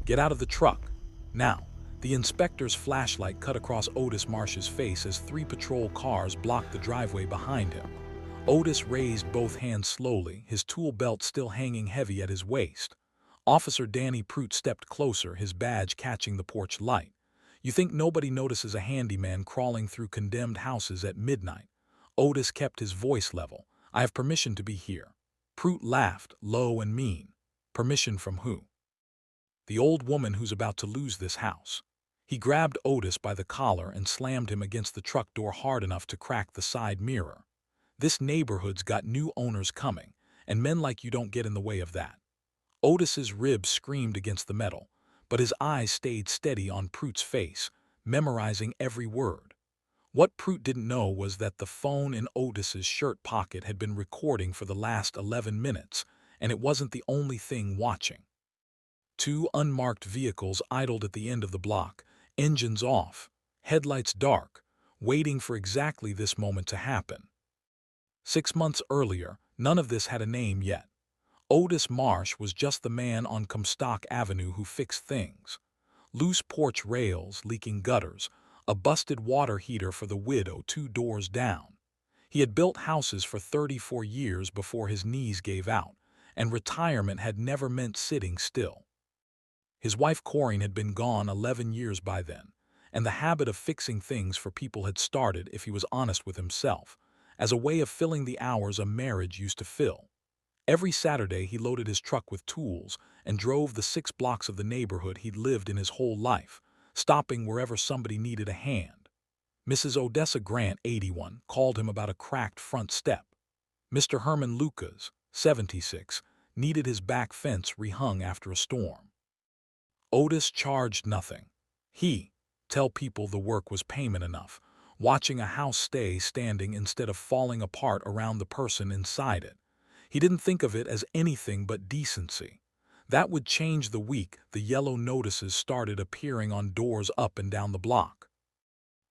Get out of the truck. Now. The inspector's flashlight cut across Otis Marsh's face as three patrol cars blocked the driveway behind him. Otis raised both hands slowly, his tool belt still hanging heavy at his waist. Officer Danny Prout stepped closer, his badge catching the porch light. You think nobody notices a handyman crawling through condemned houses at midnight? Otis kept his voice level. I have permission to be here. Prout laughed, low and mean. Permission from who? The old woman who's about to lose this house. He grabbed Otis by the collar and slammed him against the truck door hard enough to crack the side mirror. This neighborhood's got new owners coming, and men like you don't get in the way of that. Otis's ribs screamed against the metal, but his eyes stayed steady on Prout's face, memorizing every word. What Prout didn't know was that the phone in Otis's shirt pocket had been recording for the last 11 minutes, and it wasn't the only thing watching. Two unmarked vehicles idled at the end of the block, engines off, headlights dark, waiting for exactly this moment to happen. 6 months earlier, none of this had a name yet. Otis Marsh was just the man on Comstock Avenue who fixed things. Loose porch rails, leaking gutters, a busted water heater for the widow 2 doors down. He had built houses for 34 years before his knees gave out, and retirement had never meant sitting still. His wife Corinne had been gone 11 years by then, and the habit of fixing things for people had started, if he was honest with himself, as a way of filling the hours a marriage used to fill. Every Saturday he loaded his truck with tools and drove the 6 blocks of the neighborhood he'd lived in his whole life, stopping wherever somebody needed a hand. Mrs. Odessa Grant, 81, called him about a cracked front step. Mr. Herman Lucas, 76, needed his back fence rehung after a storm. Otis charged nothing. He tell people the work was payment enough, watching a house stay standing instead of falling apart around the person inside it. He didn't think of it as anything but decency. That would change the week the yellow notices started appearing on doors up and down the block.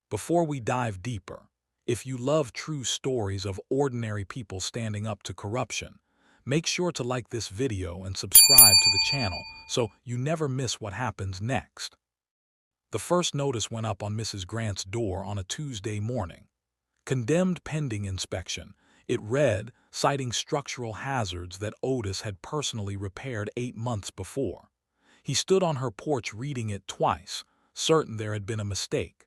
Before we dive deeper, if you love true stories of ordinary people standing up to corruption, make sure to like this video and subscribe to the channel so you never miss what happens next. The first notice went up on Mrs. Grant's door on a Tuesday morning. Condemned pending inspection. It read, citing structural hazards that Otis had personally repaired 8 months before. He stood on her porch reading it twice, certain there had been a mistake.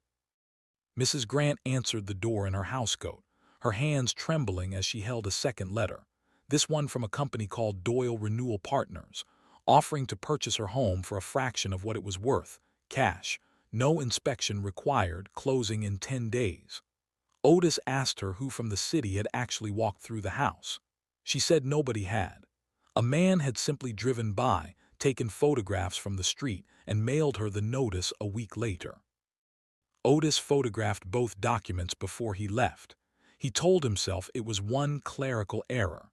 Mrs. Grant answered the door in her housecoat, her hands trembling as she held a second letter, this one from a company called Doyle Renewal Partners, offering to purchase her home for a fraction of what it was worth, cash, no inspection required, closing in 10 days. Otis asked her who from the city had actually walked through the house. She said nobody had. A man had simply driven by, taken photographs from the street, and mailed her the notice a week later. Otis photographed both documents before he left. He told himself it was one clerical error.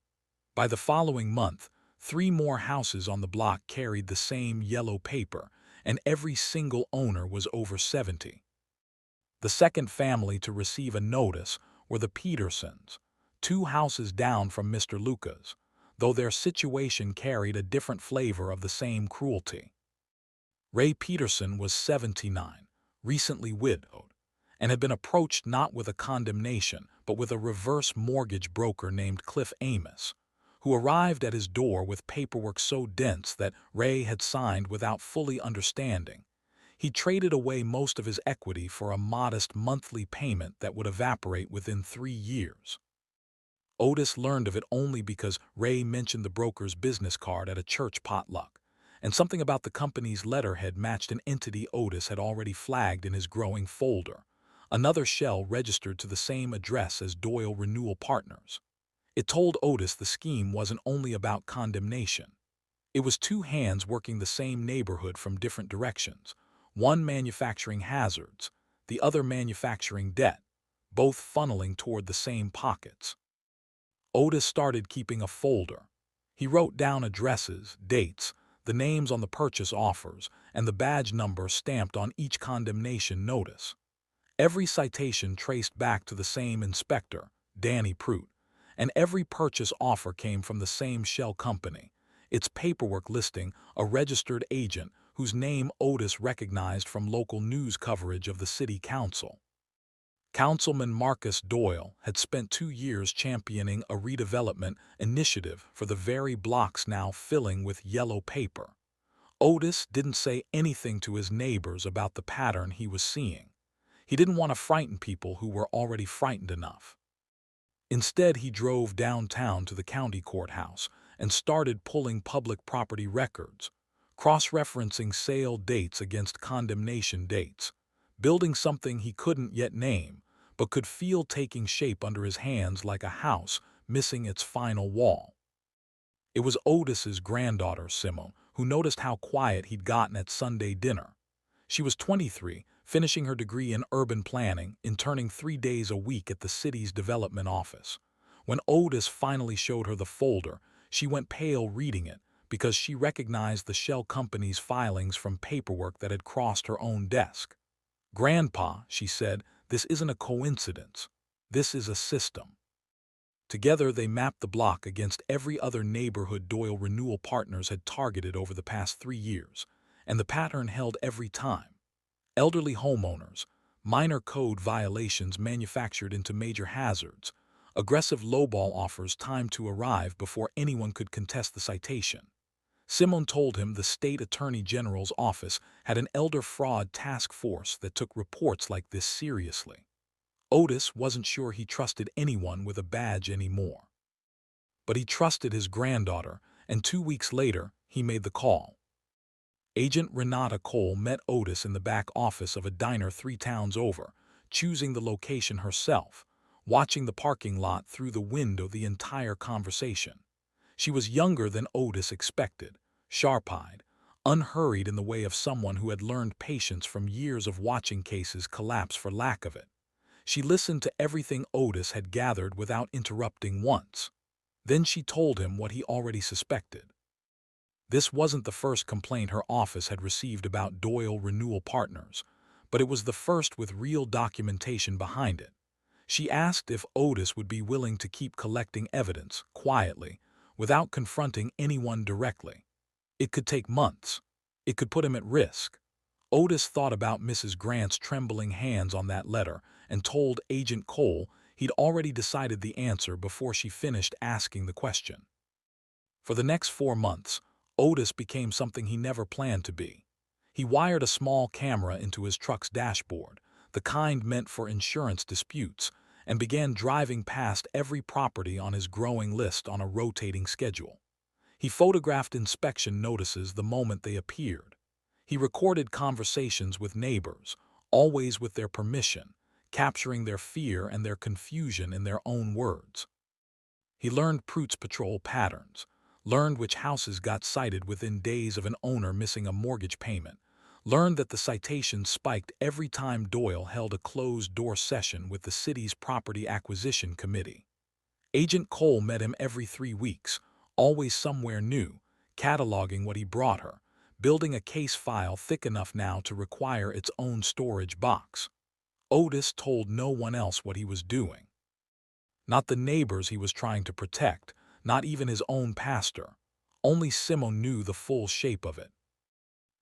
By the following month, 3 more houses on the block carried the same yellow paper, and every single owner was over 70. The second family to receive a notice were the Petersons, 2 houses down from Mr. Lucas, though their situation carried a different flavor of the same cruelty. Ray Peterson was 79, recently widowed, and had been approached not with a condemnation but with a reverse mortgage broker named Cliff Amos, who arrived at his door with paperwork so dense that Ray had signed without fully understanding. He traded away most of his equity for a modest monthly payment that would evaporate within 3 years. Otis learned of it only because Ray mentioned the broker's business card at a church potluck, and something about the company's letterhead matched an entity Otis had already flagged in his growing folder, another shell registered to the same address as Doyle Renewal Partners. It told Otis the scheme wasn't only about condemnation. It was 2 hands working the same neighborhood from different directions, one manufacturing hazards, the other manufacturing debt, both funneling toward the same pockets. Otis started keeping a folder. He wrote down addresses, dates, the names on the purchase offers, and the badge number stamped on each condemnation notice. Every citation traced back to the same inspector, Danny Prout, and every purchase offer came from the same shell company, its paperwork listing a registered agent whose name Otis recognized from local news coverage of the city council. Councilman Marcus Doyle had spent 2 years championing a redevelopment initiative for the very blocks now filling with yellow paper. Otis didn't say anything to his neighbors about the pattern he was seeing. He didn't want to frighten people who were already frightened enough. Instead, he drove downtown to the county courthouse and started pulling public property records, cross-referencing sale dates against condemnation dates, building something he couldn't yet name, but could feel taking shape under his hands like a house missing its final wall. It was Otis's granddaughter, Simone, who noticed how quiet he'd gotten at Sunday dinner. She was 23, finishing her degree in urban planning, interning 3 days a week at the city's development office. When Otis finally showed her the folder, she went pale reading it because she recognized the shell company's filings from paperwork that had crossed her own desk. "Grandpa," she said, "this isn't a coincidence. This is a system." Together, they mapped the block against every other neighborhood Doyle Renewal Partners had targeted over the past 3 years, and the pattern held every time. Elderly homeowners, minor code violations manufactured into major hazards, aggressive lowball offers timed to arrive before anyone could contest the citation. Simone told him the state attorney general's office had an elder fraud task force that took reports like this seriously. Otis wasn't sure he trusted anyone with a badge anymore. But he trusted his granddaughter, and 2 weeks later, he made the call. Agent Renata Cole met Otis in the back office of a diner 3 towns over, choosing the location herself, watching the parking lot through the window the entire conversation. She was younger than Otis expected, sharp-eyed, unhurried in the way of someone who had learned patience from years of watching cases collapse for lack of it. She listened to everything Otis had gathered without interrupting once. Then she told him what he already suspected. This wasn't the first complaint her office had received about Doyle Renewal Partners, but it was the first with real documentation behind it. She asked if Otis would be willing to keep collecting evidence, quietly, without confronting anyone directly. It could take months. It could put him at risk. Otis thought about Mrs. Grant's trembling hands on that letter and told Agent Cole he'd already decided the answer before she finished asking the question. For the next 4 months, Otis became something he never planned to be. He wired a small camera into his truck's dashboard, the kind meant for insurance disputes, and began driving past every property on his growing list on a rotating schedule. He photographed inspection notices the moment they appeared. He recorded conversations with neighbors, always with their permission, capturing their fear and their confusion in their own words. He learned Prout's patrol patterns, learned which houses got cited within days of an owner missing a mortgage payment, learned that the citations spiked every time Doyle held a closed-door session with the city's Property Acquisition Committee. Agent Cole met him every 3 weeks, always somewhere new, cataloging what he brought her, building a case file thick enough now to require its own storage box. Otis told no one else what he was doing. Not the neighbors he was trying to protect, not even his own pastor. Only Simone knew the full shape of it.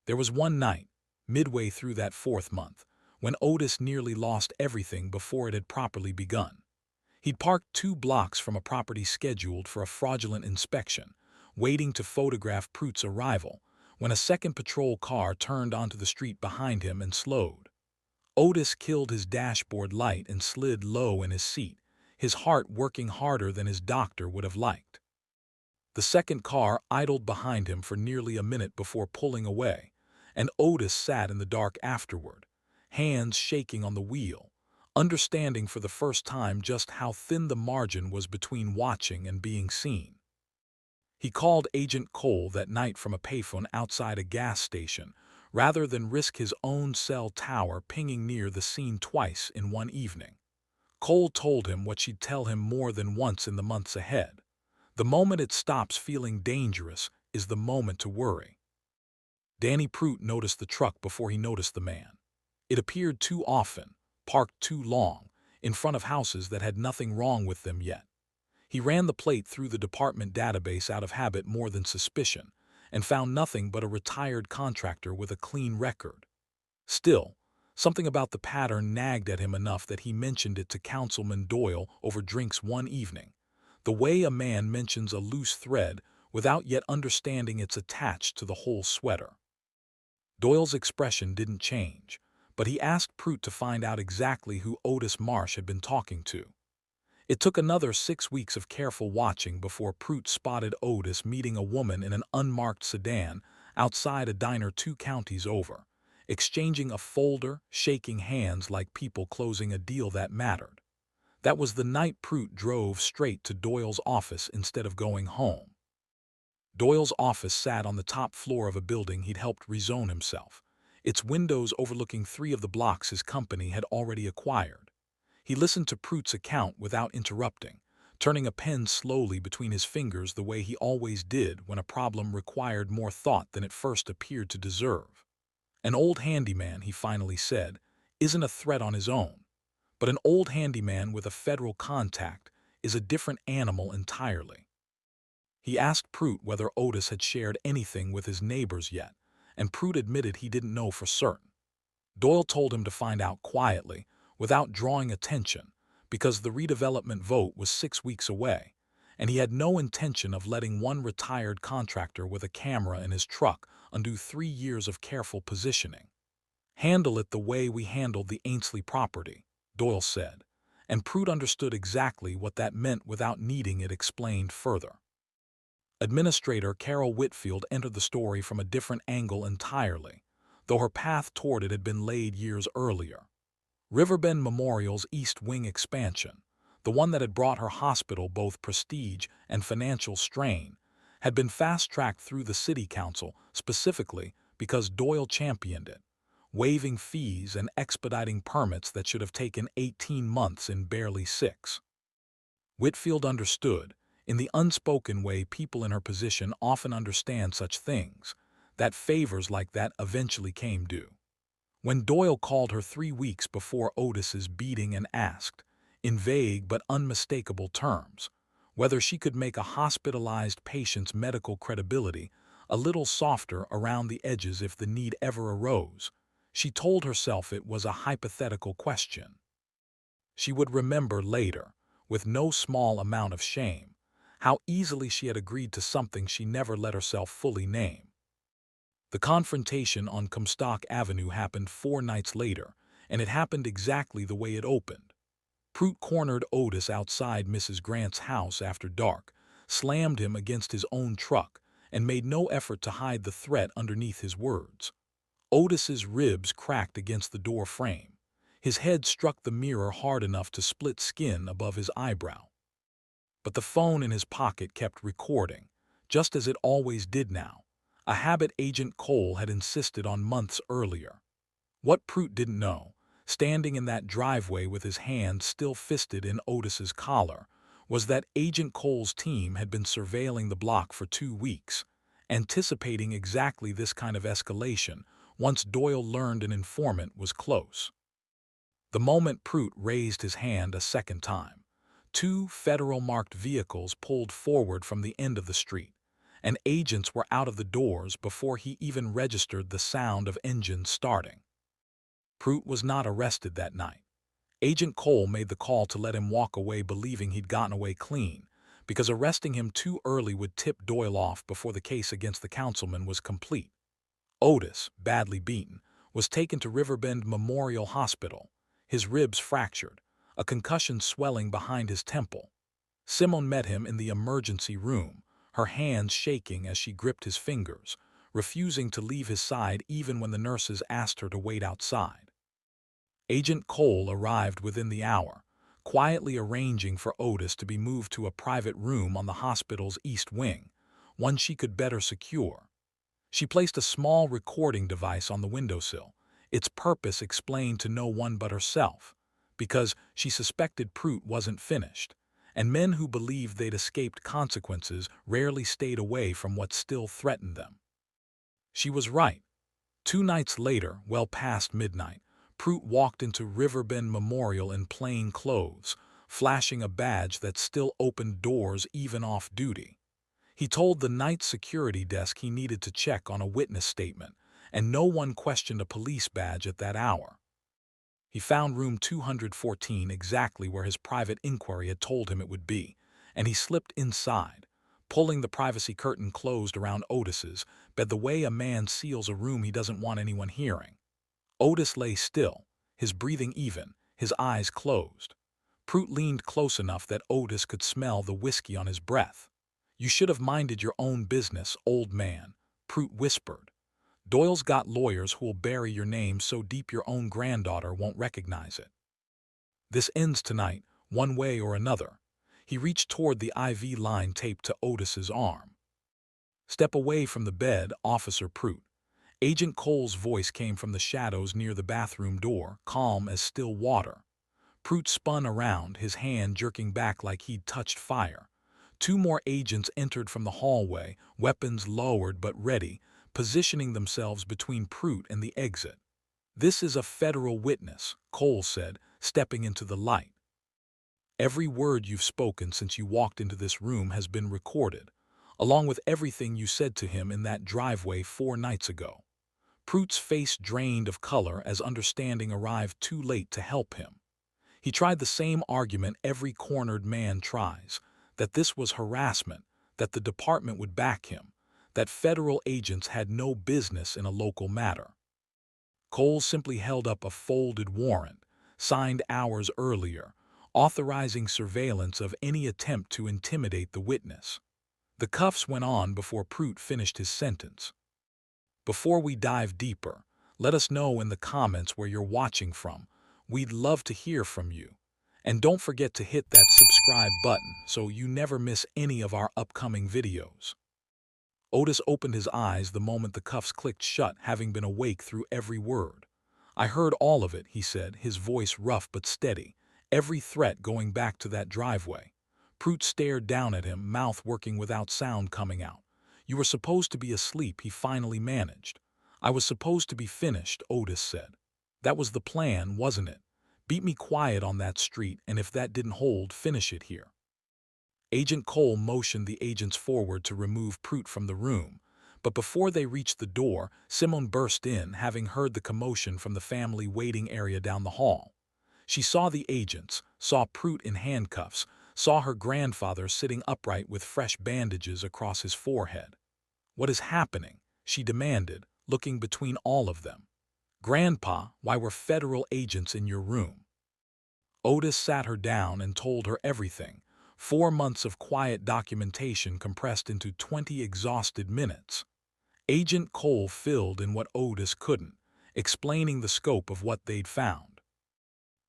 There was one night, midway through that 4th month, when Otis nearly lost everything before it had properly begun. He'd parked 2 blocks from a property scheduled for a fraudulent inspection, waiting to photograph Prout's arrival, when a second patrol car turned onto the street behind him and slowed. Otis killed his dashboard light and slid low in his seat, his heart working harder than his doctor would have liked. The second car idled behind him for nearly a minute before pulling away, and Otis sat in the dark afterward, hands shaking on the wheel, understanding for the first time just how thin the margin was between watching and being seen. He called Agent Cole that night from a payphone outside a gas station, rather than risk his own cell tower pinging near the scene twice in one evening. Cole told him what she'd tell him more than once in the months ahead. The moment it stops feeling dangerous is the moment to worry. Danny Prout noticed the truck before he noticed the man. It appeared too often, parked too long, in front of houses that had nothing wrong with them yet. He ran the plate through the department database out of habit more than suspicion, and found nothing but a retired contractor with a clean record. Still, something about the pattern nagged at him enough that he mentioned it to Councilman Doyle over drinks one evening. The way a man mentions a loose thread without yet understanding it's attached to the whole sweater. Doyle's expression didn't change, but he asked Prout to find out exactly who Otis Marsh had been talking to. It took another 6 weeks of careful watching before Prout spotted Otis meeting a woman in an unmarked sedan outside a diner 2 counties over, exchanging a folder, shaking hands like people closing a deal that mattered. That was the night Prout drove straight to Doyle's office instead of going home. Doyle's office sat on the top floor of a building he'd helped rezone himself, its windows overlooking 3 of the blocks his company had already acquired. He listened to Prout's account without interrupting, turning a pen slowly between his fingers the way he always did when a problem required more thought than it first appeared to deserve. An old handyman, he finally said, isn't a threat on his own, but an old handyman with a federal contact is a different animal entirely. He asked Prout whether Otis had shared anything with his neighbors yet, and Prout admitted he didn't know for certain. Doyle told him to find out quietly, without drawing attention, because the redevelopment vote was 6 weeks away, and he had no intention of letting one retired contractor with a camera in his truck undo 3 years of careful positioning. "Handle it the way we handled the Ainsley property," Doyle said, and Prout understood exactly what that meant without needing it explained further. Administrator Carol Whitfield entered the story from a different angle entirely, though her path toward it had been laid years earlier. Riverbend Memorial's East Wing expansion, the one that had brought her hospital both prestige and financial strain, had been fast-tracked through the city council specifically because Doyle championed it, waiving fees and expediting permits that should have taken 18 months in barely 6. Whitfield understood, in the unspoken way people in her position often understand such things, that favors like that eventually came due. When Doyle called her 3 weeks before Otis's beating and asked, in vague but unmistakable terms, whether she could make a hospitalized patient's medical credibility a little softer around the edges if the need ever arose, she told herself it was a hypothetical question. She would remember later, with no small amount of shame, how easily she had agreed to something she never let herself fully name. The confrontation on Comstock Avenue happened 4 nights later, and it happened exactly the way it opened. Prout cornered Otis outside Mrs. Grant's house after dark, slammed him against his own truck, and made no effort to hide the threat underneath his words. Otis's ribs cracked against the door frame. His head struck the mirror hard enough to split skin above his eyebrow. But the phone in his pocket kept recording, just as it always did now, a habit Agent Cole had insisted on months earlier. What Prout didn't know, standing in that driveway with his hand still fisted in Otis's collar, was that Agent Cole's team had been surveilling the block for 2 weeks, anticipating exactly this kind of escalation once Doyle learned an informant was close. The moment Prout raised his hand a second time, 2 federal-marked vehicles pulled forward from the end of the street, and agents were out of the doors before he even registered the sound of engines starting. Prout was not arrested that night. Agent Cole made the call to let him walk away believing he'd gotten away clean, because arresting him too early would tip Doyle off before the case against the councilman was complete. Otis, badly beaten, was taken to Riverbend Memorial Hospital, his ribs fractured, a concussion swelling behind his temple. Simone met him in the emergency room, her hands shaking as she gripped his fingers, refusing to leave his side even when the nurses asked her to wait outside. Agent Cole arrived within the hour, quietly arranging for Otis to be moved to a private room on the hospital's east wing, one she could better secure. She placed a small recording device on the windowsill, its purpose explained to no one but herself, because she suspected Prout wasn't finished, and men who believed they'd escaped consequences rarely stayed away from what still threatened them. She was right. 2 nights later, well past midnight, Prout walked into Riverbend Memorial in plain clothes, flashing a badge that still opened doors even off duty. He told the night security desk he needed to check on a witness statement, and no one questioned a police badge at that hour. He found room 214 exactly where his private inquiry had told him it would be, and he slipped inside, pulling the privacy curtain closed around Otis's bed the way a man seals a room he doesn't want anyone hearing. Otis lay still, his breathing even, his eyes closed. Prut leaned close enough that Otis could smell the whiskey on his breath. "You should have minded your own business, old man," Prut whispered. "Doyle's got lawyers who'll bury your name so deep your own granddaughter won't recognize it. This ends tonight, one way or another." He reached toward the IV line taped to Otis's arm. "Step away from the bed, Officer Prut." Agent Cole's voice came from the shadows near the bathroom door, calm as still water. Prut spun around, his hand jerking back like he'd touched fire. Two more agents entered from the hallway, weapons lowered but ready, positioning themselves between Prut and the exit. "This is a federal witness," Cole said, stepping into the light. "Every word you've spoken since you walked into this room has been recorded, along with everything you said to him in that driveway 4 nights ago." Prut's face drained of color as understanding arrived too late to help him. He tried the same argument every cornered man tries, that this was harassment, that the department would back him, that federal agents had no business in a local matter. Cole simply held up a folded warrant, signed hours earlier, authorizing surveillance of any attempt to intimidate the witness. The cuffs went on before Prut finished his sentence. "Before we dive deeper, let us know in the comments where you're watching from. We'd love to hear from you. And don't forget to hit that subscribe button so you never miss any of our upcoming videos." Otis opened his eyes the moment the cuffs clicked shut, having been awake through every word. "I heard all of it," he said, his voice rough but steady, "every threat going back to that driveway." Prut stared down at him, mouth working without sound coming out. "You were supposed to be asleep," he finally managed. "I was supposed to be finished," Otis said. "That was the plan, wasn't it? Beat me quiet on that street, and if that didn't hold, finish it here." Agent Cole motioned the agents forward to remove Prut from the room, but before they reached the door, Simone burst in, having heard the commotion from the family waiting area down the hall. She saw the agents, saw Prut in handcuffs, saw her grandfather sitting upright with fresh bandages across his forehead. "What is happening?" she demanded, looking between all of them. "Grandpa, why were federal agents in your room?" Otis sat her down and told her everything, 4 months of quiet documentation compressed into 20 exhausted minutes. Agent Cole filled in what Otis couldn't, explaining the scope of what they'd found.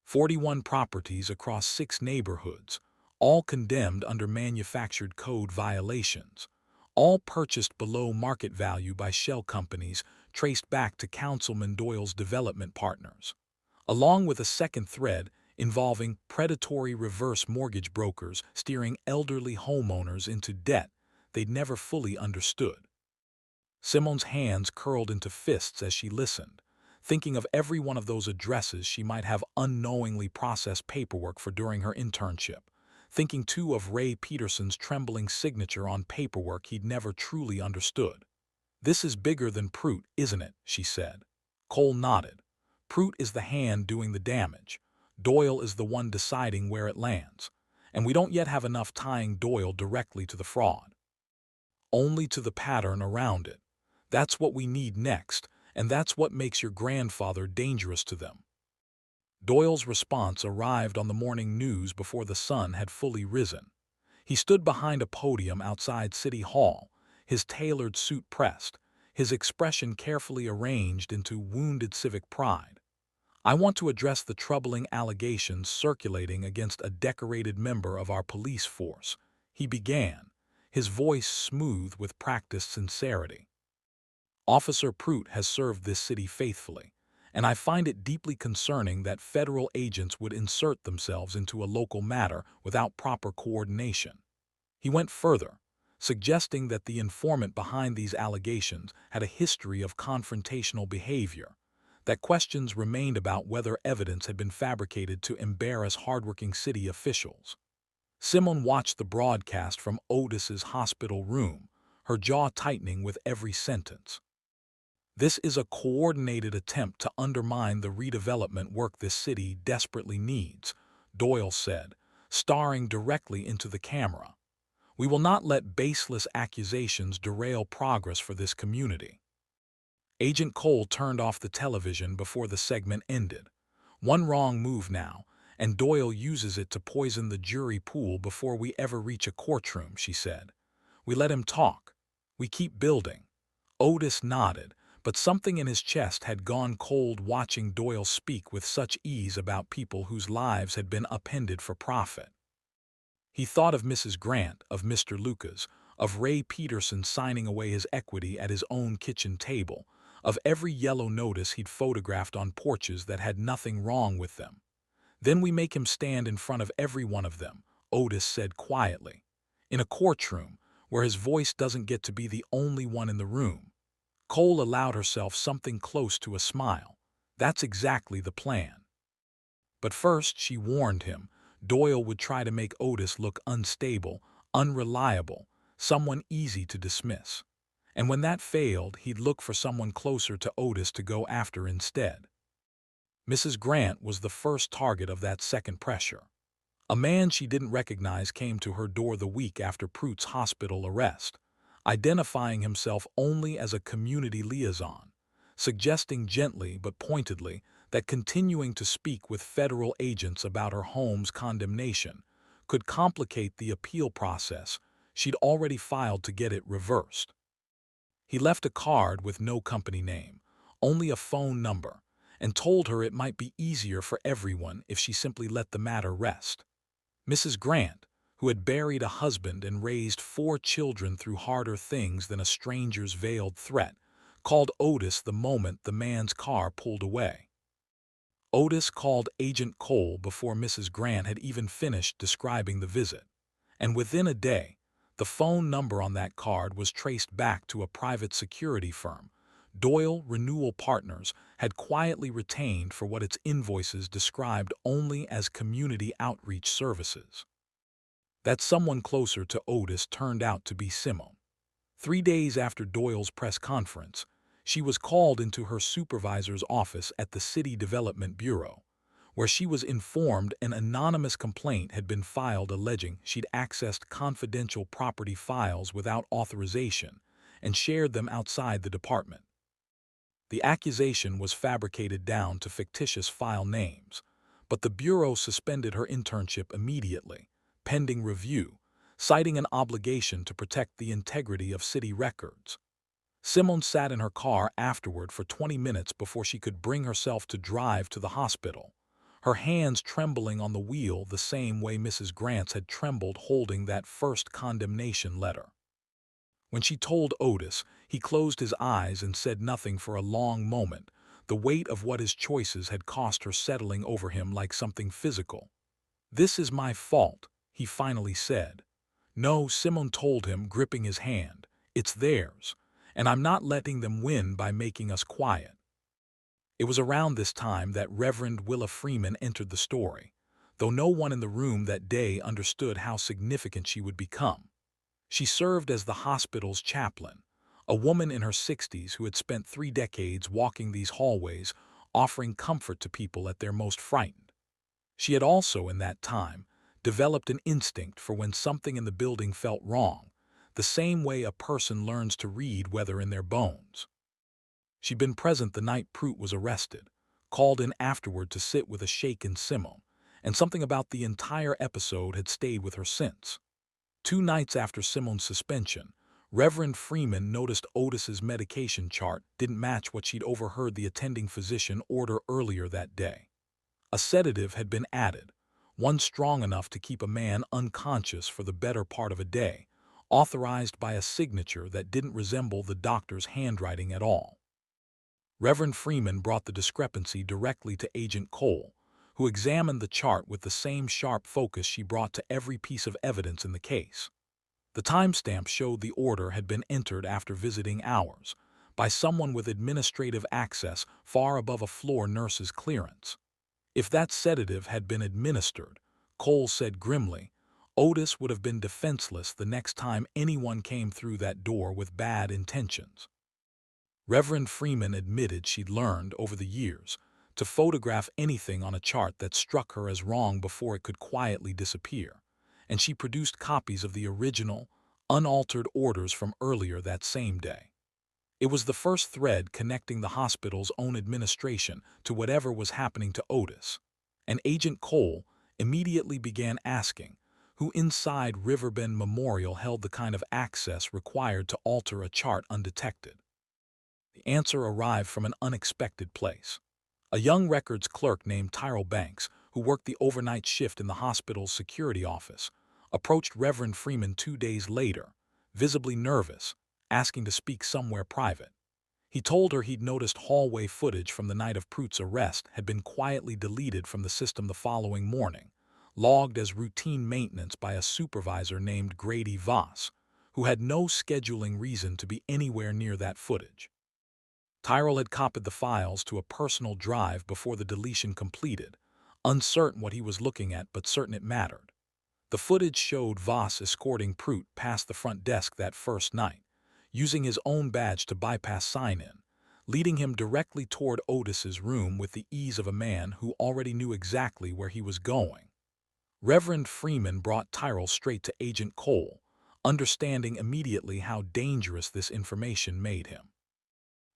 41 properties across 6 neighborhoods, all condemned under manufactured code violations, all purchased below market value by shell companies traced back to Councilman Doyle's development partners, along with a second thread involving predatory reverse mortgage brokers steering elderly homeowners into debt they'd never fully understood. Simone's hands curled into fists as she listened, thinking of every one of those addresses she might have unknowingly processed paperwork for during her internship, thinking too of Ray Peterson's trembling signature on paperwork he'd never truly understood. "This is bigger than Prut, isn't it?" she said. Cole nodded. "Prut is the hand doing the damage. Doyle is the one deciding where it lands. And we don't yet have enough tying Doyle directly to the fraud. Only to the pattern around it. That's what we need next, and that's what makes your grandfather dangerous to them." Doyle's response arrived on the morning news before the sun had fully risen. He stood behind a podium outside City Hall, his tailored suit pressed, his expression carefully arranged into wounded civic pride. "I want to address the troubling allegations circulating against a decorated member of our police force," he began, his voice smooth with practiced sincerity. "Officer Prut has served this city faithfully, and I find it deeply concerning that federal agents would insert themselves into a local matter without proper coordination." He went further, suggesting that the informant behind these allegations had a history of confrontational behavior, that questions remained about whether evidence had been fabricated to embarrass hardworking city officials. Simone watched the broadcast from Otis's hospital room, her jaw tightening with every sentence. This is a coordinated attempt to undermine the redevelopment work this city desperately needs, Doyle said, staring directly into the camera. We will not let baseless accusations derail progress for this community. Agent Cole turned off the television before the segment ended. One wrong move now, and Doyle uses it to poison the jury pool before we ever reach a courtroom, she said. We let him talk. We keep building. Otis nodded, but something in his chest had gone cold watching Doyle speak with such ease about people whose lives had been upended for profit. He thought of Mrs. Grant, of Mr. Lucas, of Ray Peterson signing away his equity at his own kitchen table, of every yellow notice he'd photographed on porches that had nothing wrong with them. Then we make him stand in front of every one of them, Otis said quietly. In a courtroom, where his voice doesn't get to be the only one in the room. Cole allowed herself something close to a smile. That's exactly the plan. But first, she warned him, Doyle would try to make Otis look unstable, unreliable, someone easy to dismiss. And when that failed, he'd look for someone closer to Otis to go after instead. Mrs. Grant was the first target of that second pressure. A man she didn't recognize came to her door the week after Pruitt's hospital arrest, identifying himself only as a community liaison, suggesting gently but pointedly that continuing to speak with federal agents about her home's condemnation could complicate the appeal process she'd already filed to get it reversed. He left a card with no company name, only a phone number, and told her it might be easier for everyone if she simply let the matter rest. Mrs. Grant, who had buried a husband and raised 4 children through harder things than a stranger's veiled threat, called Otis the moment the man's car pulled away. Otis called Agent Cole before Mrs. Grant had even finished describing the visit, and within a day, the phone number on that card was traced back to a private security firm Doyle Renewal Partners had quietly retained for what its invoices described only as community outreach services. That someone closer to Otis turned out to be Simone. 3 days after Doyle's press conference, she was called into her supervisor's office at the City Development Bureau, where she was informed an anonymous complaint had been filed alleging she'd accessed confidential property files without authorization and shared them outside the department. The accusation was fabricated down to fictitious file names, but the Bureau suspended her internship immediately, pending review, citing an obligation to protect the integrity of city records. Simone sat in her car afterward for 20 minutes before she could bring herself to drive to the hospital, her hands trembling on the wheel the same way Mrs. Grant's had trembled holding that first condemnation letter. When she told Otis, he closed his eyes and said nothing for a long moment, the weight of what his choices had cost her settling over him like something physical. "This is my fault," he finally said. "No," Simone told him, gripping his hand, "it's theirs, and I'm not letting them win by making us quiet." It was around this time that Reverend Willa Freeman entered the story, though no one in the room that day understood how significant she would become. She served as the hospital's chaplain, a woman in her 60s who had spent 3 decades walking these hallways, offering comfort to people at their most frightened. She had also, in that time, developed an instinct for when something in the building felt wrong, the same way a person learns to read weather in their bones. She'd been present the night Pruitt was arrested, called in afterward to sit with a shaken Simone, and something about the entire episode had stayed with her since. 2 nights after Simone's suspension, Reverend Freeman noticed Otis's medication chart didn't match what she'd overheard the attending physician order earlier that day. A sedative had been added, one strong enough to keep a man unconscious for the better part of a day, authorized by a signature that didn't resemble the doctor's handwriting at all. Reverend Freeman brought the discrepancy directly to Agent Cole, who examined the chart with the same sharp focus she brought to every piece of evidence in the case. The timestamp showed the order had been entered after visiting hours, by someone with administrative access far above a floor nurse's clearance. If that sedative had been administered, Cole said grimly, Otis would have been defenseless the next time anyone came through that door with bad intentions. Reverend Freeman admitted she'd learned over the years to photograph anything on a chart that struck her as wrong before it could quietly disappear, and she produced copies of the original, unaltered orders from earlier that same day. It was the first thread connecting the hospital's own administration to whatever was happening to Otis, and Agent Cole immediately began asking who inside Riverbend Memorial held the kind of access required to alter a chart undetected. The answer arrived from an unexpected place. A young records clerk named Tyrell Banks, who worked the overnight shift in the hospital's security office, approached Reverend Freeman 2 days later, visibly nervous, asking to speak somewhere private. He told her he'd noticed hallway footage from the night of Pruitt's arrest had been quietly deleted from the system the following morning, logged as routine maintenance by a supervisor named Grady Voss, who had no scheduling reason to be anywhere near that footage. Tyrell had copied the files to a personal drive before the deletion completed, uncertain what he was looking at but certain it mattered. The footage showed Voss escorting Pruitt past the front desk that first night, using his own badge to bypass sign-in, leading him directly toward Otis's room with the ease of a man who already knew exactly where he was going. Reverend Freeman brought Tyrell straight to Agent Cole, understanding immediately how dangerous this information made him.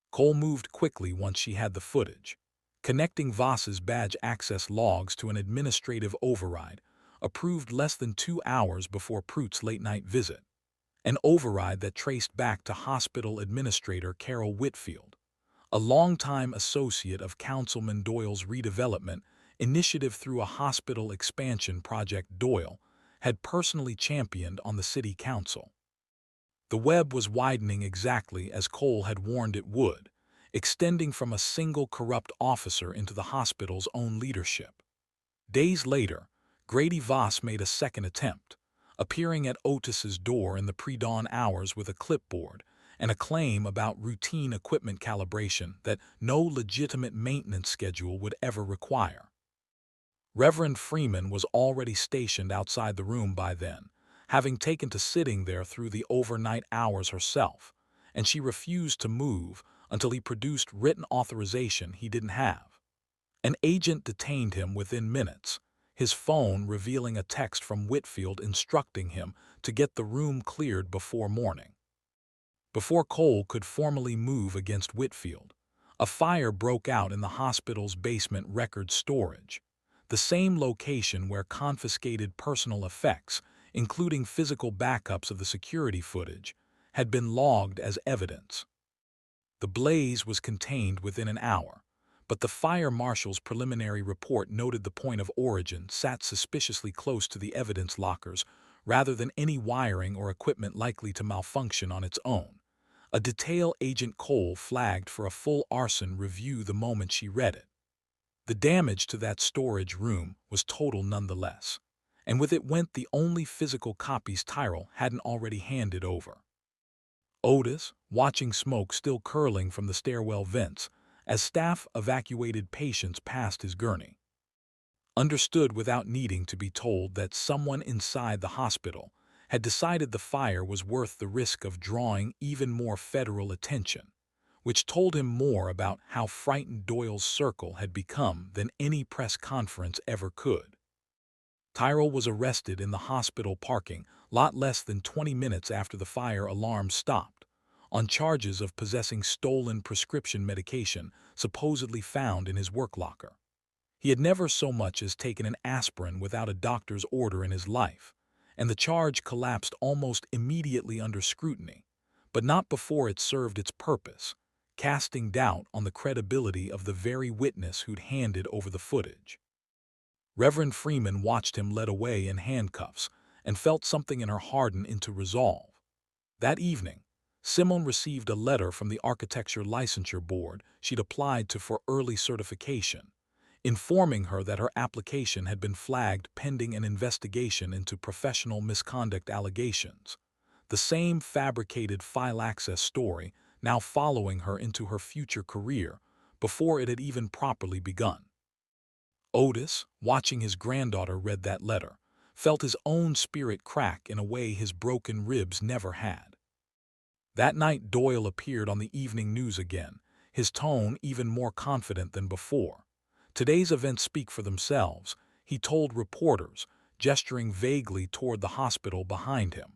Cole moved quickly once she had the footage, connecting Voss's badge access logs to an administrative override approved less than 2 hours before Pruitt's late-night visit, an override that traced back to hospital administrator Carol Whitfield, a longtime associate of Councilman Doyle's redevelopment initiative through a hospital expansion project Doyle had personally championed on the city council. The web was widening exactly as Cole had warned it would, extending from a single corrupt officer into the hospital's own leadership. Days later, Grady Voss made a second attempt, appearing at Otis's door in the pre-dawn hours with a clipboard and a claim about routine equipment calibration that no legitimate maintenance schedule would ever require. Reverend Freeman was already stationed outside the room by then, having taken to sitting there through the overnight hours herself, and she refused to move until he produced written authorization he didn't have. An agent detained him within minutes, his phone revealing a text from Whitfield instructing him to get the room cleared before morning. Before Cole could formally move against Whitfield, a fire broke out in the hospital's basement record storage, the same location where confiscated personal effects, including physical backups of the security footage, had been logged as evidence. The blaze was contained within an hour, but the fire marshal's preliminary report noted the point of origin sat suspiciously close to the evidence lockers rather than any wiring or equipment likely to malfunction on its own, a detail Agent Cole flagged for a full arson review the moment she read it. The damage to that storage room was total nonetheless, and with it went the only physical copies Tyrell hadn't already handed over. Otis, watching smoke still curling from the stairwell vents as staff evacuated patients past his gurney, understood without needing to be told that someone inside the hospital had decided the fire was worth the risk of drawing even more federal attention, which told him more about how frightened Doyle's circle had become than any press conference ever could. Tyrell was arrested in the hospital parking lot less than 20 minutes after the fire alarm stopped, on charges of possessing stolen prescription medication supposedly found in his work locker. He had never so much as taken an aspirin without a doctor's order in his life, and the charge collapsed almost immediately under scrutiny, but not before it served its purpose, casting doubt on the credibility of the very witness who'd handed over the footage. Reverend Freeman watched him led away in handcuffs and felt something in her harden into resolve. That evening, Simone received a letter from the Architecture Licensure Board she'd applied to for early certification, informing her that her application had been flagged pending an investigation into professional misconduct allegations, the same fabricated file access story now following her into her future career before it had even properly begun. Otis, watching his granddaughter read that letter, felt his own spirit crack in a way his broken ribs never had. That night Doyle appeared on the evening news again, his tone even more confident than before. Today's events speak for themselves, he told reporters, gesturing vaguely toward the hospital behind him.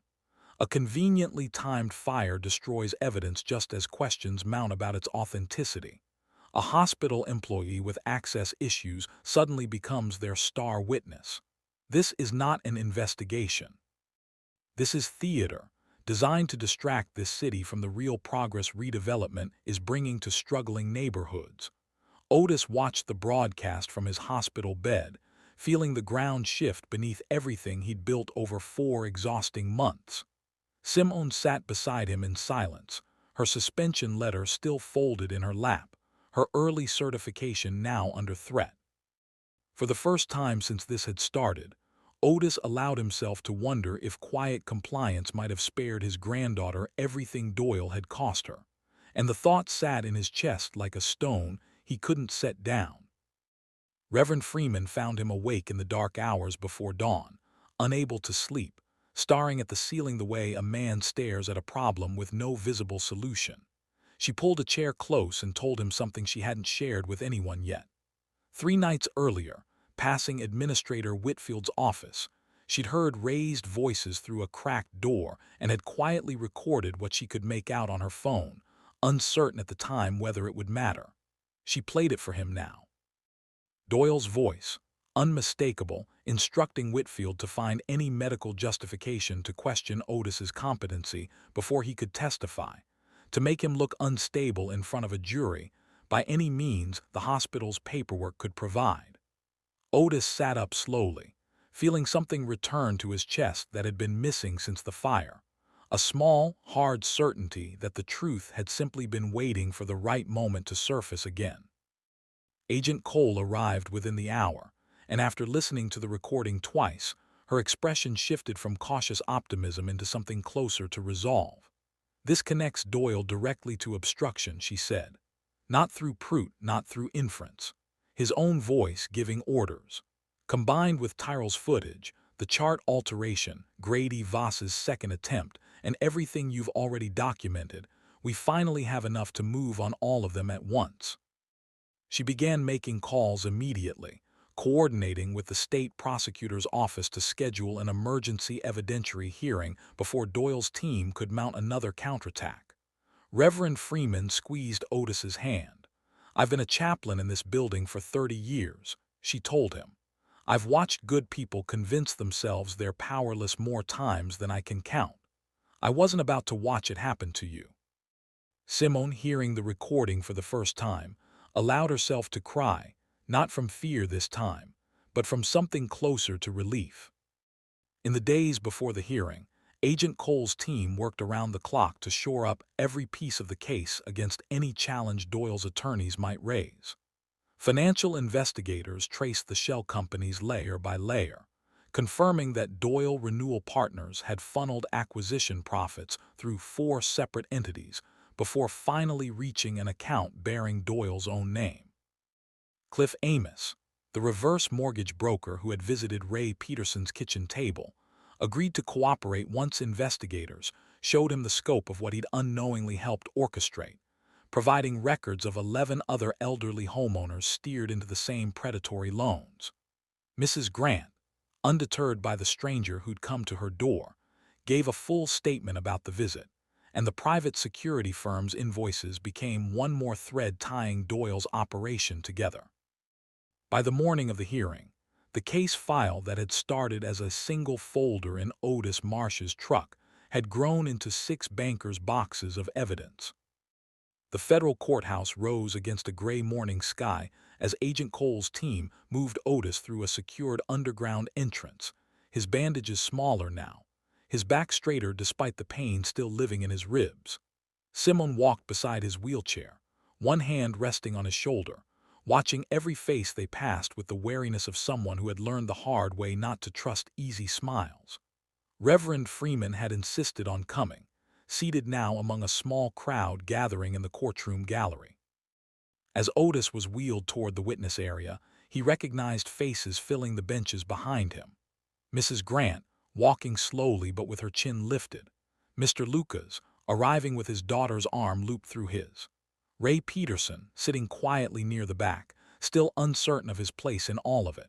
A conveniently timed fire destroys evidence just as questions mount about its authenticity. A hospital employee with access issues suddenly becomes their star witness. This is not an investigation. This is theater, designed to distract this city from the real progress redevelopment is bringing to struggling neighborhoods. Otis watched the broadcast from his hospital bed, feeling the ground shift beneath everything he'd built over 4 exhausting months. Simone sat beside him in silence, her suspension letter still folded in her lap, her early certification now under threat. For the first time since this had started, Otis allowed himself to wonder if quiet compliance might have spared his granddaughter everything Doyle had cost her, and the thought sat in his chest like a stone he couldn't set down. Reverend Freeman found him awake in the dark hours before dawn, unable to sleep, staring at the ceiling the way a man stares at a problem with no visible solution. She pulled a chair close and told him something she hadn't shared with anyone yet. 3 nights earlier, passing Administrator Whitfield's office, she'd heard raised voices through a cracked door and had quietly recorded what she could make out on her phone, uncertain at the time whether it would matter. She played it for him now. Doyle's voice, unmistakable, instructing Whitfield to find any medical justification to question Otis's competency before he could testify, to make him look unstable in front of a jury, by any means the hospital's paperwork could provide. Otis sat up slowly, feeling something return to his chest that had been missing since the fire, a small, hard certainty that the truth had simply been waiting for the right moment to surface again. Agent Cole arrived within the hour, and after listening to the recording twice, her expression shifted from cautious optimism into something closer to resolve. "This connects Doyle directly to obstruction," she said. "Not through Prout, not through inference. His own voice giving orders. Combined with Tyrrell's footage, the chart alteration, Grady Voss's second attempt, and everything you've already documented, we finally have enough to move on all of them at once." She began making calls immediately, coordinating with the state prosecutor's office to schedule an emergency evidentiary hearing before Doyle's team could mount another counterattack. Reverend Freeman squeezed Otis's hand. "I've been a chaplain in this building for 30 years, she told him. "I've watched good people convince themselves they're powerless more times than I can count. I wasn't about to watch it happen to you." Simone, hearing the recording for the first time, allowed herself to cry, not from fear this time, but from something closer to relief. In the days before the hearing, Agent Cole's team worked around the clock to shore up every piece of the case against any challenge Doyle's attorneys might raise. Financial investigators traced the shell companies layer by layer, confirming that Doyle Renewal Partners had funneled acquisition profits through 4 separate entities before finally reaching an account bearing Doyle's own name. Cliff Amos, the reverse mortgage broker who had visited Ray Peterson's kitchen table, agreed to cooperate once investigators showed him the scope of what he'd unknowingly helped orchestrate, providing records of 11 other elderly homeowners steered into the same predatory loans. Mrs. Grant, undeterred by the stranger who'd come to her door, gave a full statement about the visit, and the private security firm's invoices became one more thread tying Doyle's operation together. By the morning of the hearing, the case file that had started as a single folder in Otis Marsh's truck had grown into 6 bankers' boxes of evidence. The federal courthouse rose against a gray morning sky as Agent Cole's team moved Otis through a secured underground entrance, his bandages smaller now, his back straighter despite the pain still living in his ribs. Simone walked beside his wheelchair, one hand resting on his shoulder, watching every face they passed with the wariness of someone who had learned the hard way not to trust easy smiles. Reverend Freeman had insisted on coming, seated now among a small crowd gathering in the courtroom gallery. As Otis was wheeled toward the witness area, he recognized faces filling the benches behind him. Mrs. Grant, walking slowly but with her chin lifted. Mr. Lucas, arriving with his daughter's arm looped through his. Ray Peterson, sitting quietly near the back, still uncertain of his place in all of it.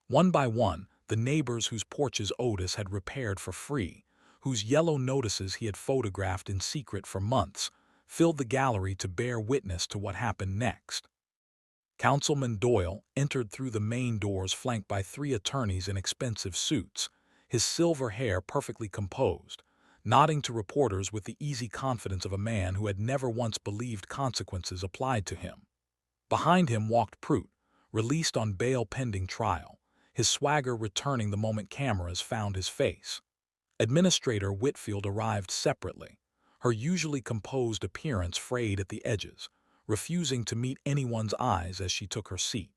One by one, the neighbors whose porches Otis had repaired for free, whose yellow notices he had photographed in secret for months, filled the gallery to bear witness to what happened next. Councilman Doyle entered through the main doors flanked by 3 attorneys in expensive suits, his silver hair perfectly composed, nodding to reporters with the easy confidence of a man who had never once believed consequences applied to him. Behind him walked Prout, released on bail pending trial, his swagger returning the moment cameras found his face. Administrator Whitfield arrived separately, her usually composed appearance frayed at the edges, refusing to meet anyone's eyes as she took her seat.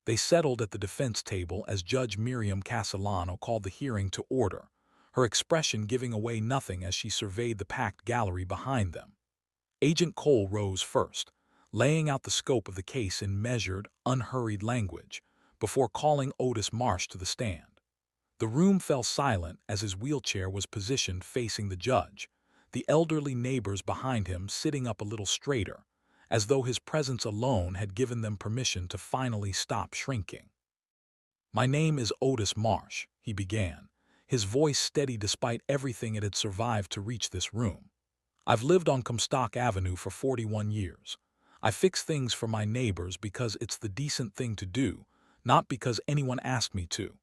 They settled at the defense table as Judge Miriam Castellano called the hearing to order, her expression giving away nothing as she surveyed the packed gallery behind them. Agent Cole rose first, laying out the scope of the case in measured, unhurried language, before calling Otis Marsh to the stand. The room fell silent as his wheelchair was positioned facing the judge, the elderly neighbors behind him sitting up a little straighter, as though his presence alone had given them permission to finally stop shrinking. "My name is Otis Marsh," he began, his voice steady despite everything it had survived to reach this room. "I've lived on Comstock Avenue for 41 years. I fix things for my neighbors because it's the decent thing to do, not because anyone asked me to."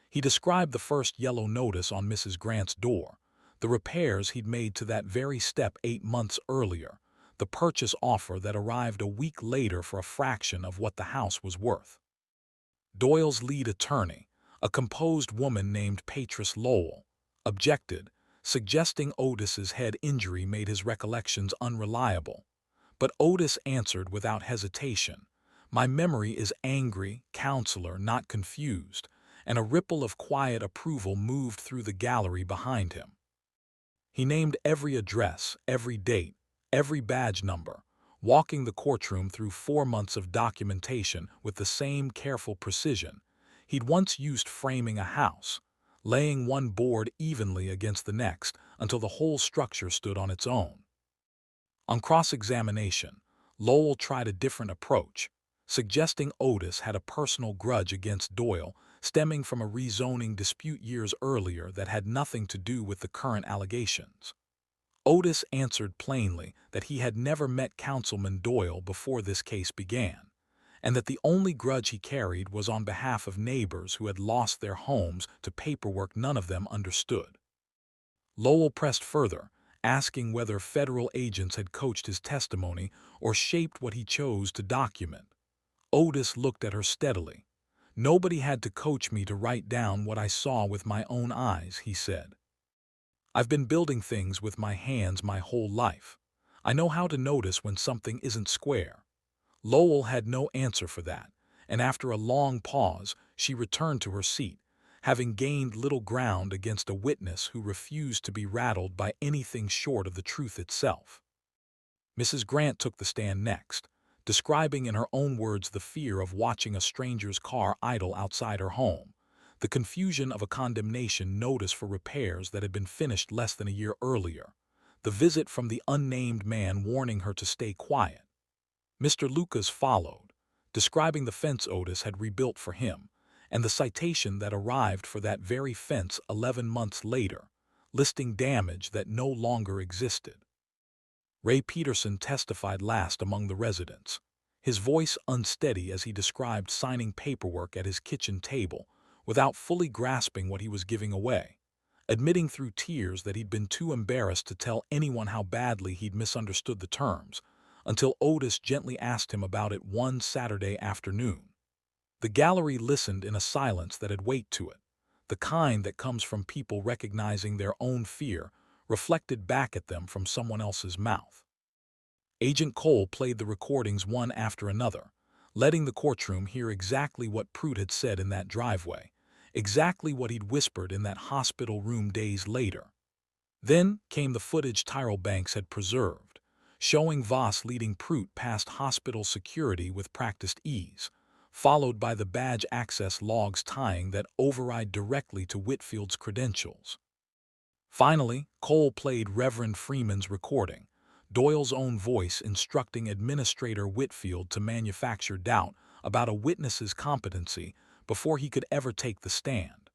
He described the first yellow notice on Mrs. Grant's door, the repairs he'd made to that very step 8 months earlier, the purchase offer that arrived a week later for a fraction of what the house was worth. Doyle's lead attorney, a composed woman named Patris Lowell, objected, suggesting Otis's head injury made his recollections unreliable. But Otis answered without hesitation, "My memory is angry, counselor, not confused," and a ripple of quiet approval moved through the gallery behind him. He named every address, every date, every badge number, walking the courtroom through 4 months of documentation with the same careful precision he'd once used framing a house, laying one board evenly against the next until the whole structure stood on its own. On cross-examination, Lowell tried a different approach, suggesting Otis had a personal grudge against Doyle stemming from a rezoning dispute years earlier that had nothing to do with the current allegations. Otis answered plainly that he had never met Councilman Doyle before this case began, and that the only grudge he carried was on behalf of neighbors who had lost their homes to paperwork none of them understood. Lowell pressed further, asking whether federal agents had coached his testimony or shaped what he chose to document. Otis looked at her steadily. "Nobody had to coach me to write down what I saw with my own eyes," he said. "I've been building things with my hands my whole life. I know how to notice when something isn't square." Lowell had no answer for that, and after a long pause, she returned to her seat, having gained little ground against a witness who refused to be rattled by anything short of the truth itself. Mrs. Grant took the stand next, describing in her own words the fear of watching a stranger's car idle outside her home, the confusion of a condemnation notice for repairs that had been finished less than a year earlier, the visit from the unnamed man warning her to stay quiet. Mr. Lucas followed, describing the fence Otis had rebuilt for him, and the citation that arrived for that very fence 11 months later, listing damage that no longer existed. Ray Peterson testified last among the residents, his voice unsteady as he described signing paperwork at his kitchen table without fully grasping what he was giving away, admitting through tears that he'd been too embarrassed to tell anyone how badly he'd misunderstood the terms, until Otis gently asked him about it one Saturday afternoon. The gallery listened in a silence that had weight to it, the kind that comes from people recognizing their own fear reflected back at them from someone else's mouth. Agent Cole played the recordings one after another, letting the courtroom hear exactly what Prout had said in that driveway, exactly what he'd whispered in that hospital room days later. Then came the footage Tyrell Banks had preserved, showing Voss leading Prout past hospital security with practiced ease, followed by the badge access logs tying that override directly to Whitfield's credentials. Finally, Cole played Reverend Freeman's recording, Doyle's own voice instructing Administrator Whitfield to manufacture doubt about a witness's competency before he could ever take the stand.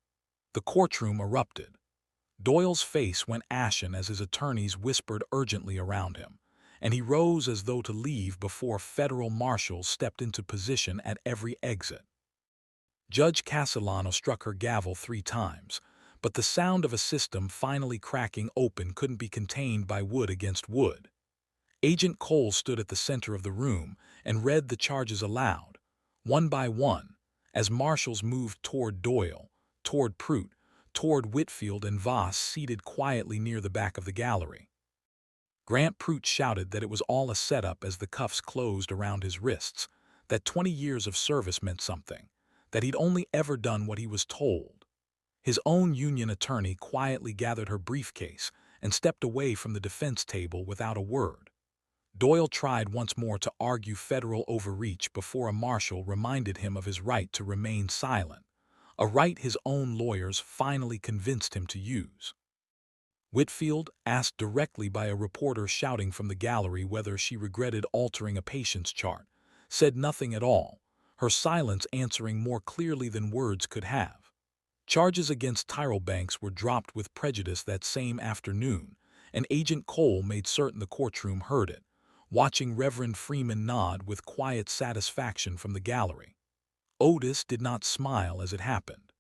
The courtroom erupted. Doyle's face went ashen as his attorneys whispered urgently around him, and he rose as though to leave before federal marshals stepped into position at every exit. Judge Castellano struck her gavel 3 times, but the sound of a system finally cracking open couldn't be contained by wood against wood. Agent Cole stood at the center of the room and read the charges aloud, one by one, as marshals moved toward Doyle, toward Prout, toward Whitfield and Voss seated quietly near the back of the gallery. Grant Prout shouted that it was all a setup as the cuffs closed around his wrists, that 20 years of service meant something, that he'd only ever done what he was told. His own union attorney quietly gathered her briefcase and stepped away from the defense table without a word. Doyle tried once more to argue federal overreach before a marshal reminded him of his right to remain silent, a right his own lawyers finally convinced him to use. Whitfield, asked directly by a reporter shouting from the gallery whether she regretted altering a patient's chart, said nothing at all, her silence answering more clearly than words could have. Charges against Tyrell Banks were dropped with prejudice that same afternoon, and Agent Cole made certain the courtroom heard it, watching Reverend Freeman nod with quiet satisfaction from the gallery. Otis did not smile as it happened.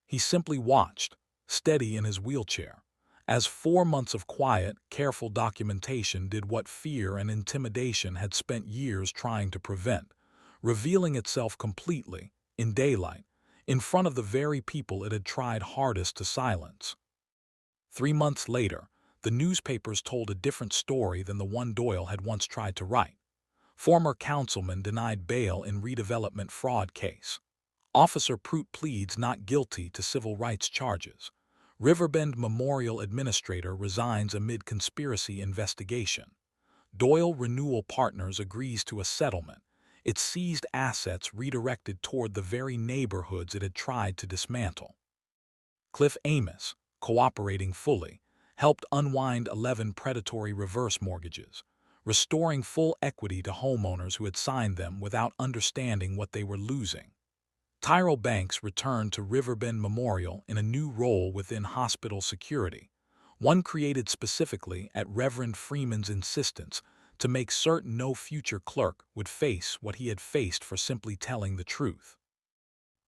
He simply watched, steady in his wheelchair, as 4 months of quiet, careful documentation did what fear and intimidation had spent years trying to prevent, revealing itself completely, in daylight, in front of the very people it had tried hardest to silence. 3 months later, the newspapers told a different story than the one Doyle had once tried to write. Former councilman denied bail in redevelopment fraud case. Officer Prout pleads not guilty to civil rights charges. Riverbend Memorial Administrator resigns amid conspiracy investigation. Doyle Renewal Partners agrees to a settlement, its seized assets redirected toward the very neighborhoods it had tried to dismantle. Cliff Amos, cooperating fully, helped unwind 11 predatory reverse mortgages, restoring full equity to homeowners who had signed them without understanding what they were losing. Tyrell Banks returned to Riverbend Memorial in a new role within hospital security, one created specifically at Reverend Freeman's insistence to make certain no future clerk would face what he had faced for simply telling the truth.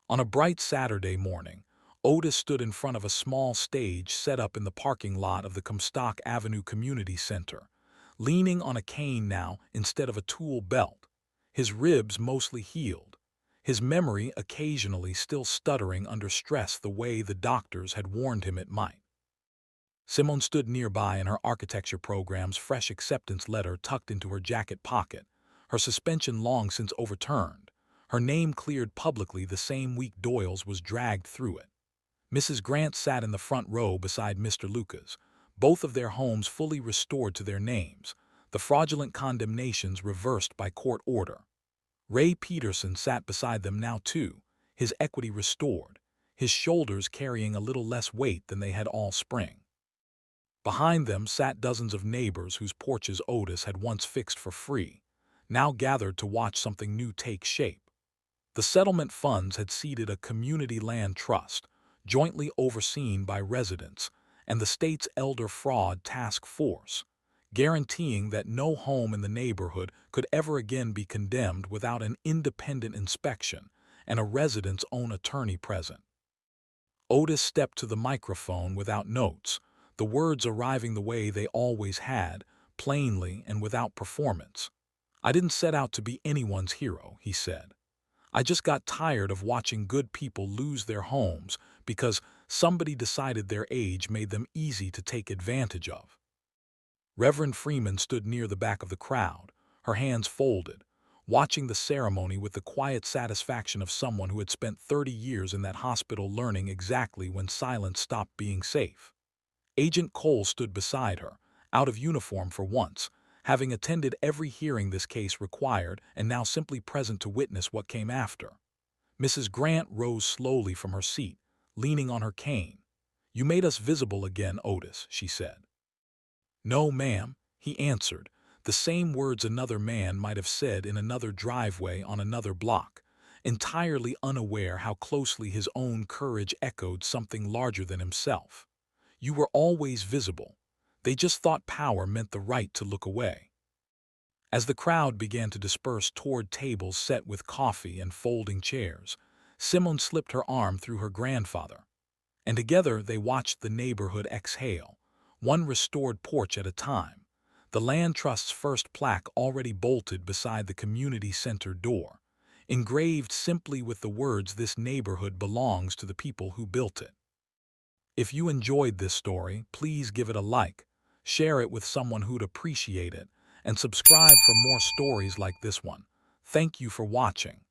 On a bright Saturday morning, Otis stood in front of a small stage set up in the parking lot of the Comstock Avenue Community Center, leaning on a cane now instead of a tool belt, his ribs mostly healed, his memory occasionally still stuttering under stress the way the doctors had warned him it might. Simone stood nearby in her architecture program's fresh acceptance letter tucked into her jacket pocket, her suspension long since overturned, her name cleared publicly the same week Doyle's was dragged through it. Mrs. Grant sat in the front row beside Mr. Lucas, both of their homes fully restored to their names, the fraudulent condemnations reversed by court order. Ray Peterson sat beside them now too, his equity restored, his shoulders carrying a little less weight than they had all spring. Behind them sat dozens of neighbors whose porches Otis had once fixed for free, now gathered to watch something new take shape. The settlement funds had seeded a community land trust, jointly overseen by residents, and the state's Elder Fraud Task Force, guaranteeing that no home in the neighborhood could ever again be condemned without an independent inspection and a resident's own attorney present. Otis stepped to the microphone without notes, the words arriving the way they always had, plainly and without performance. "I didn't set out to be anyone's hero," he said. "I just got tired of watching good people lose their homes because somebody decided their age made them easy to take advantage of." Reverend Freeman stood near the back of the crowd, her hands folded, watching the ceremony with the quiet satisfaction of someone who had spent 30 years in that hospital learning exactly when silence stopped being safe. Agent Cole stood beside her, out of uniform for once, having attended every hearing this case required and now simply present to witness what came after. Mrs. Grant rose slowly from her seat, leaning on her cane. "You made us visible again, Otis," she said. "No, ma'am," he answered, the same words another man might have said in another driveway on another block, entirely unaware how closely his own courage echoed something larger than himself. "You were always visible. They just thought power meant the right to look away." As the crowd began to disperse toward tables set with coffee and folding chairs, Simone slipped her arm through her grandfather, and together they watched the neighborhood exhale, one restored porch at a time, the land trust's first plaque already bolted beside the community center door, engraved simply with the words, "This neighborhood belongs to the people who built it." If you enjoyed this story, please give it a like, share it with someone who'd appreciate it, and subscribe for more stories like this one. Thank you for watching.